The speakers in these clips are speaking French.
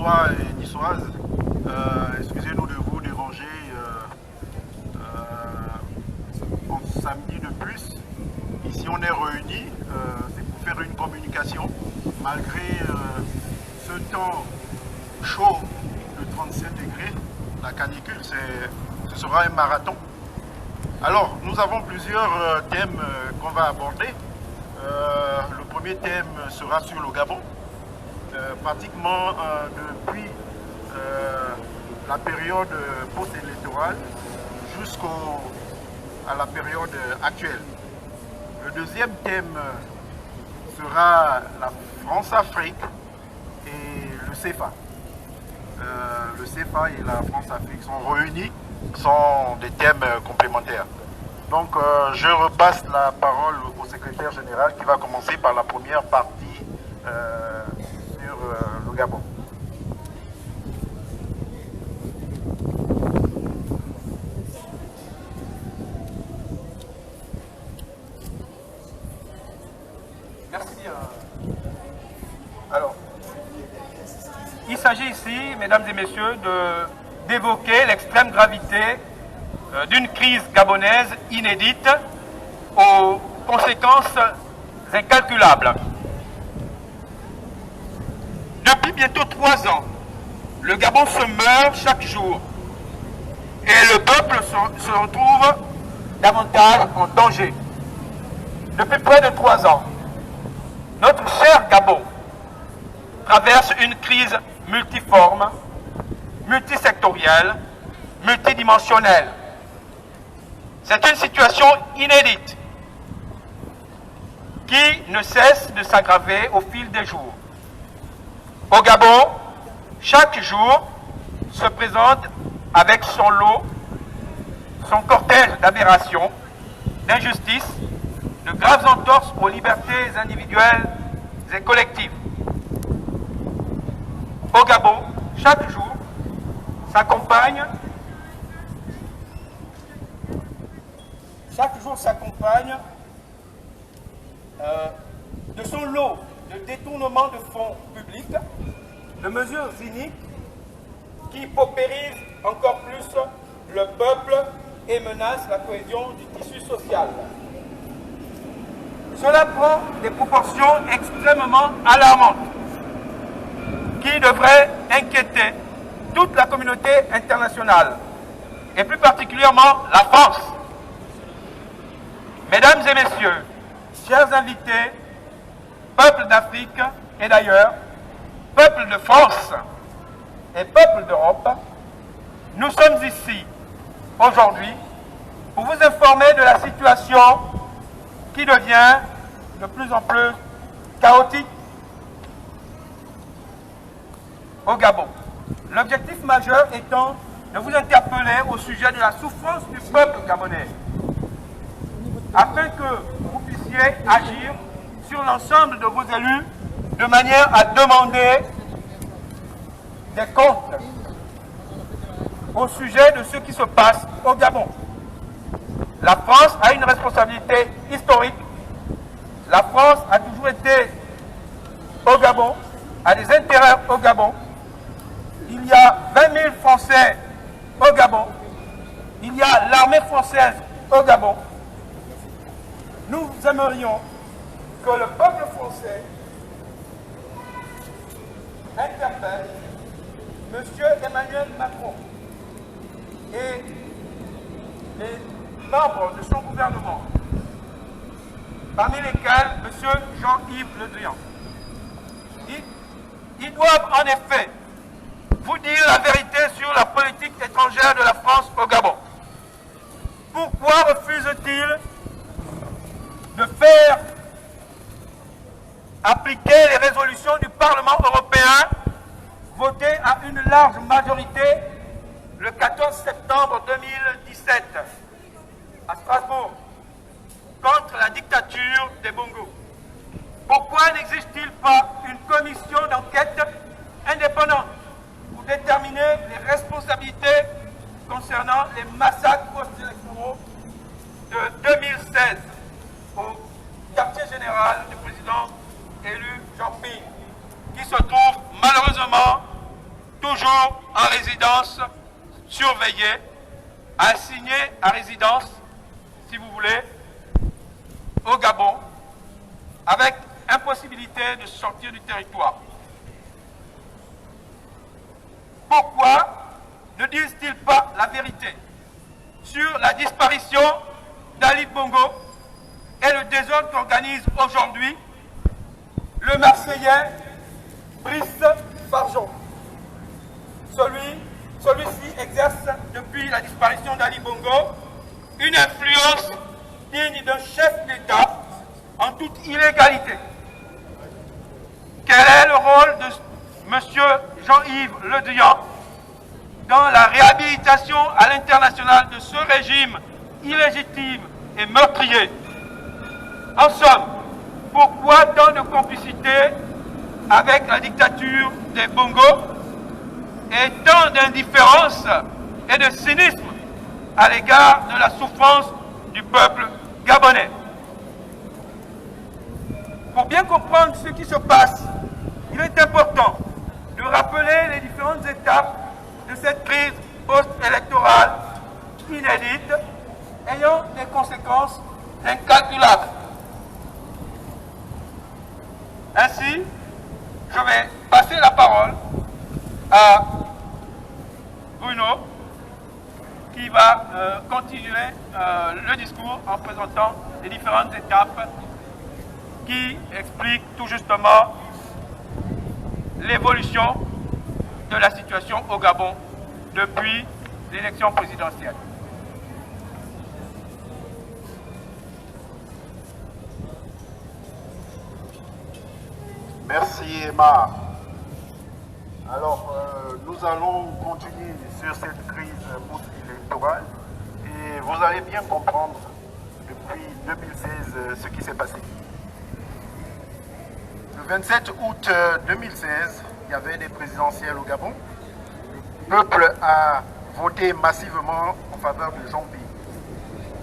Niçois et Niçoises, excusez-nous de vous déranger en samedi de plus. Ici on est réunis, c'est pour faire une communication. Malgré ce temps chaud de 37 degrés, la canicule, ce sera un marathon. Alors, nous avons plusieurs thèmes qu'on va aborder. Le premier thème sera sur le Gabon. Pratiquement depuis la période post-électorale jusqu'à la période actuelle. Le deuxième thème sera la France-Afrique et le CFA. Le CFA et la France-Afrique sont réunis, sont des thèmes complémentaires. Donc je repasse la parole au secrétaire général qui va commencer par la première partie sur le Gabon. Merci. Alors, il s'agit ici, mesdames et messieurs, d'évoquer l'extrême gravité d'une crise gabonaise inédite aux conséquences incalculables. Depuis bientôt 3 ans, le Gabon se meurt chaque jour et le peuple se retrouve davantage en danger. Depuis près de 3 ans, notre cher Gabon traverse une crise multiforme, multisectorielle, multidimensionnelle. C'est une situation inédite qui ne cesse de s'aggraver au fil des jours. Au Gabon, chaque jour se présente avec son lot, son cortège d'aberrations, d'injustices, de graves entorses aux libertés individuelles et collectives. Au Gabon, chaque jour s'accompagne de son lot de détournement de fonds publics, de mesures iniques qui paupérisent encore plus le peuple et menacent la cohésion du tissu social. Cela prend des proportions extrêmement alarmantes qui devraient inquiéter toute la communauté internationale et plus particulièrement la France. Mesdames et messieurs, chers invités, peuple d'Afrique et d'ailleurs, peuple de France et peuple d'Europe, nous sommes ici aujourd'hui pour vous informer de la situation qui devient de plus en plus chaotique au Gabon. L'objectif majeur étant de vous interpeller au sujet de la souffrance du peuple gabonais, afin que vous puissiez agir sur l'ensemble de vos élus de manière à demander des comptes au sujet de ce qui se passe au Gabon. La France a une responsabilité historique. La France a toujours été au Gabon, a des intérêts au Gabon. Il y a 20 000 Français au Gabon. Il y a l'armée française au Gabon. Nous aimerions que le peuple français interpelle M. Emmanuel Macron et les membres de son gouvernement, parmi lesquels M. Jean-Yves Le Drian. Ils doivent en effet vous dire la vérité sur la politique étrangère de la France au Gabon. Pourquoi refuse-t-il de faire appliquer les résolutions du Parlement européen votées à une large majorité le 14 septembre 2017 à Strasbourg contre la dictature des Bongo? Pourquoi n'existe-t-il pas une commission d'enquête indépendante pour déterminer les responsabilités concernant les massacres post-électoraux de 2016 au quartier général du président élu Jean Ping, qui se trouve malheureusement toujours en résidence surveillée, assignée à résidence, si vous voulez, au Gabon, avec impossibilité de sortir du territoire. Pourquoi ne disent-ils pas la vérité sur la disparition d'Ali Bongo et le désordre qu'organise aujourd'hui le Marseillais Brice Farjon? Celui-ci exerce depuis la disparition d'Ali Bongo une influence digne d'un chef d'État en toute illégalité. Quel est le rôle de M. Jean-Yves Le Drian dans la réhabilitation à l'international de ce régime illégitime et meurtrier? En somme, pourquoi tant de complicité avec la dictature des Bongo et tant d'indifférence et de cynisme à l'égard de la souffrance du peuple gabonais? Pour bien comprendre ce qui se passe, il est important de rappeler les différentes étapes de cette crise post-électorale inédite ayant des conséquences incalculables. Ainsi, je vais passer la parole à Bruno qui va continuer le discours en présentant les différentes étapes qui expliquent tout justement l'évolution de la situation au Gabon depuis l'élection présidentielle. Merci Emma. Alors, nous allons continuer sur cette crise post-électorale et vous allez bien comprendre depuis 2016 ce qui s'est passé. Le 27 août 2016, il y avait des présidentielles au Gabon. Le peuple a voté massivement en faveur de Jean Ping.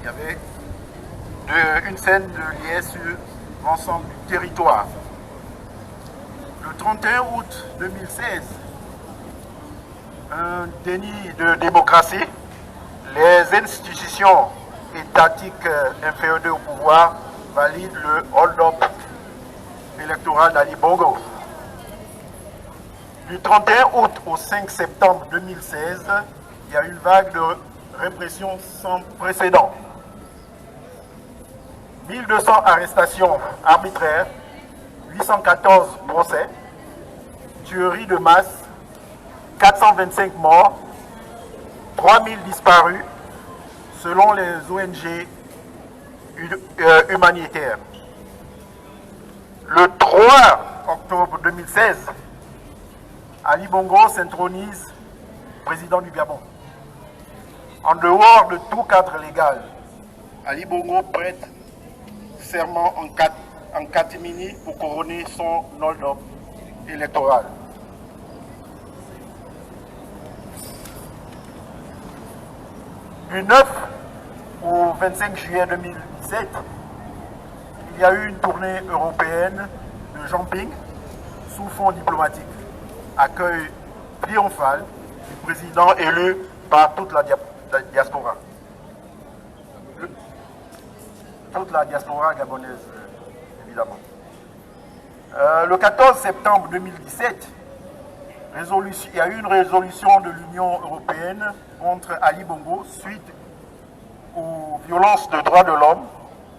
Il y avait une scène de liesse sur l'ensemble du territoire. Le 31 août 2016, un déni de démocratie, les institutions étatiques inféodées au pouvoir valident le hold-up électoral d'Ali Bongo. Du 31 août au 5 septembre 2016, il y a une vague de répression sans précédent. 1200 arrestations arbitraires, 814 procès, tueries de masse, 425 morts, 3000 disparus, selon les ONG humanitaires. Le 3 octobre 2016, Ali Bongo s'intronise président du Gabon. En dehors de tout cadre légal, Ali Bongo prête serment en catimini pour couronner son hold-up électoral. Du 9 au 25 juillet 2017, il y a eu une tournée européenne de Jean Ping sous fond diplomatique. Accueil triomphal du président élu par toute la diaspora. Toute la diaspora gabonaise, évidemment. Le 14 septembre 2017, il y a eu une résolution de l'Union européenne contre Ali Bongo suite aux violences de droits de l'homme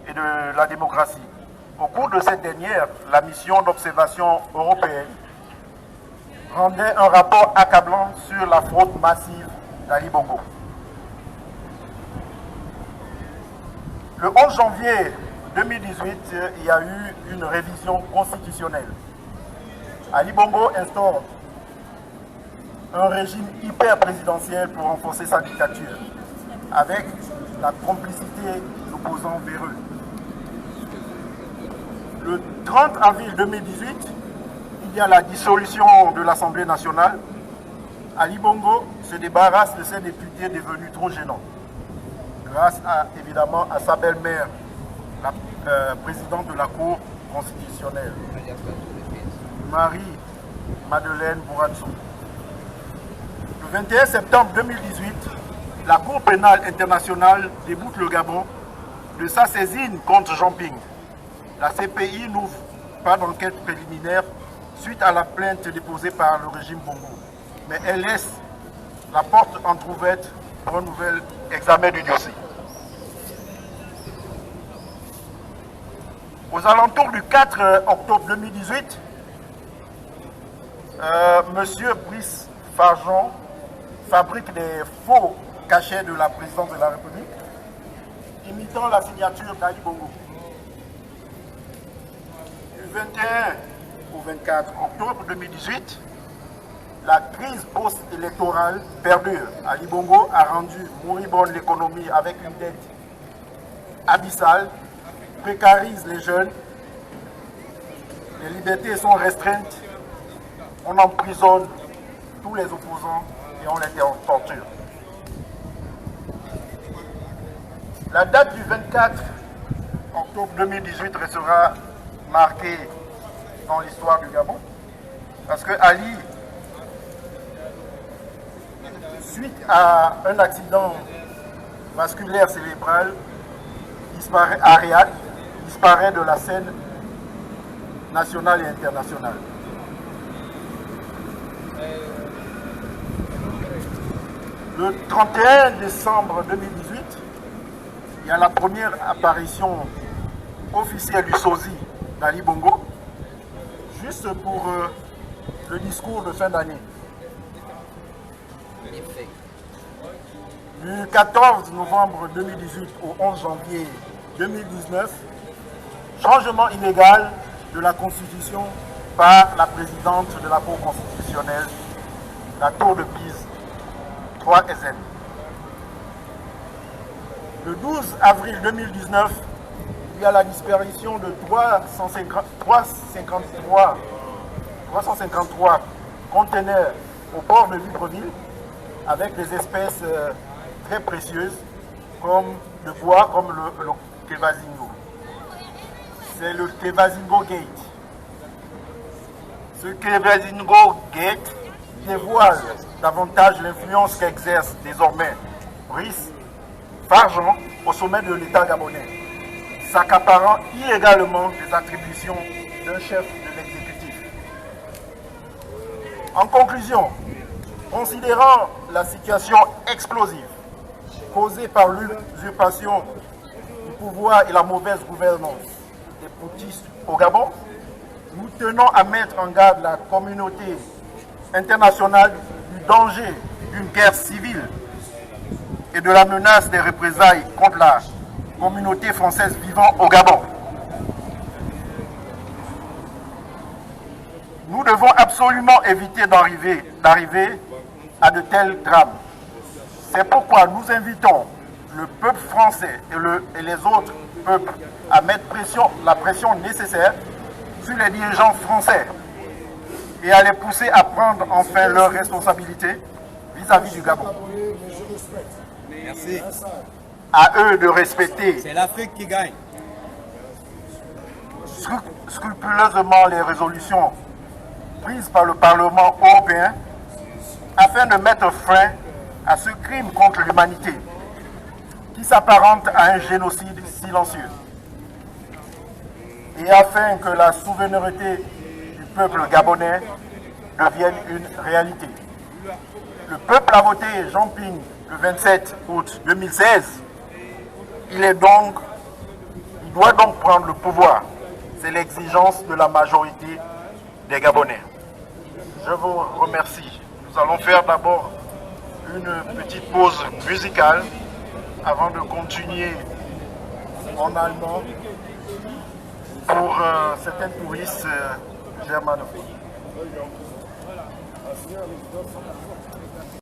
et de la démocratie. Au cours de cette dernière, la mission d'observation européenne rendait un rapport accablant sur la fraude massive d'Ali Bongo. Le 11 janvier 2018, il y a eu une révision constitutionnelle. Ali Bongo instaure un régime hyper présidentiel pour renforcer sa dictature, avec la complicité d'opposants véreux. Le 30 avril 2018, il y a la dissolution de l'Assemblée nationale. Ali Bongo se débarrasse de ses députés devenus trop gênants, grâce évidemment à sa belle-mère, la présidente de la Cour constitutionnelle, Marie-Madeleine Bouratsou. Le 21 septembre 2018, la Cour pénale internationale déboute le Gabon de sa saisine contre Jean Ping. La CPI n'ouvre pas d'enquête préliminaire suite à la plainte déposée par le régime Bongo, mais elle laisse la porte entrouverte pour un nouvel examen du dossier. Aux alentours du 4 octobre 2018, Monsieur Brice Farjon fabrique des faux cachets de la présidence de la République, imitant la signature d'Ali Bongo. Du 21 au 24 octobre 2018, la crise post-électorale perdure. Ali Bongo a rendu moribonde l'économie avec une dette abyssale, précarise les jeunes, les libertés sont restreintes, on emprisonne tous les opposants et on les torture. La date du 24 octobre 2018 restera marquée dans l'histoire du Gabon parce que Ali, suite à un accident vasculaire cérébral, disparaît de la scène nationale et internationale. Le 31 décembre 2018, il y a la première apparition officielle du sosie d'Ali Bongo, juste pour le discours de fin d'année. Du 14 novembre 2018 au 11 janvier 2019, changement illégal de la Constitution par la présidente de la Cour constitutionnelle, la Tour de Pise, 3SN. Le 12 avril 2019, il y a la disparition de 353 conteneurs au port de Libreville avec des espèces très précieuses comme le bois, comme le Kevazingo. C'est le Kevazingo Gate. Ce Kevazingo Gate dévoile davantage l'influence qu'exerce désormais Brice Farjon au sommet de l'État gabonais, s'accaparant illégalement des attributions d'un chef de l'exécutif. En conclusion, considérant la situation explosive causée par l'usurpation du pouvoir et la mauvaise gouvernance des putschistes au Gabon, nous tenons à mettre en garde la communauté internationale du danger d'une guerre civile et de la menace des représailles contre la communauté française vivant au Gabon. Nous devons absolument éviter d'arriver à de tels drames. C'est pourquoi nous invitons le peuple français et les autres peuples à mettre la pression nécessaire sur les dirigeants français et à les pousser à prendre enfin leurs responsabilités vis-à-vis du Gabon. Merci. À eux de respecter C'est l'Afrique qui gagne. Scrupuleusement les résolutions prises par le Parlement européen afin de mettre fin à ce crime contre l'humanité qui s'apparente à un génocide silencieux et afin que la souveraineté du peuple gabonais devienne une réalité. Le peuple a voté Jean Ping le 27 août 2016. Il doit donc prendre le pouvoir. C'est l'exigence de la majorité des Gabonais. Je vous remercie. Nous allons faire d'abord une petite pause musicale avant de continuer en allemand pour certains touristes germanophones.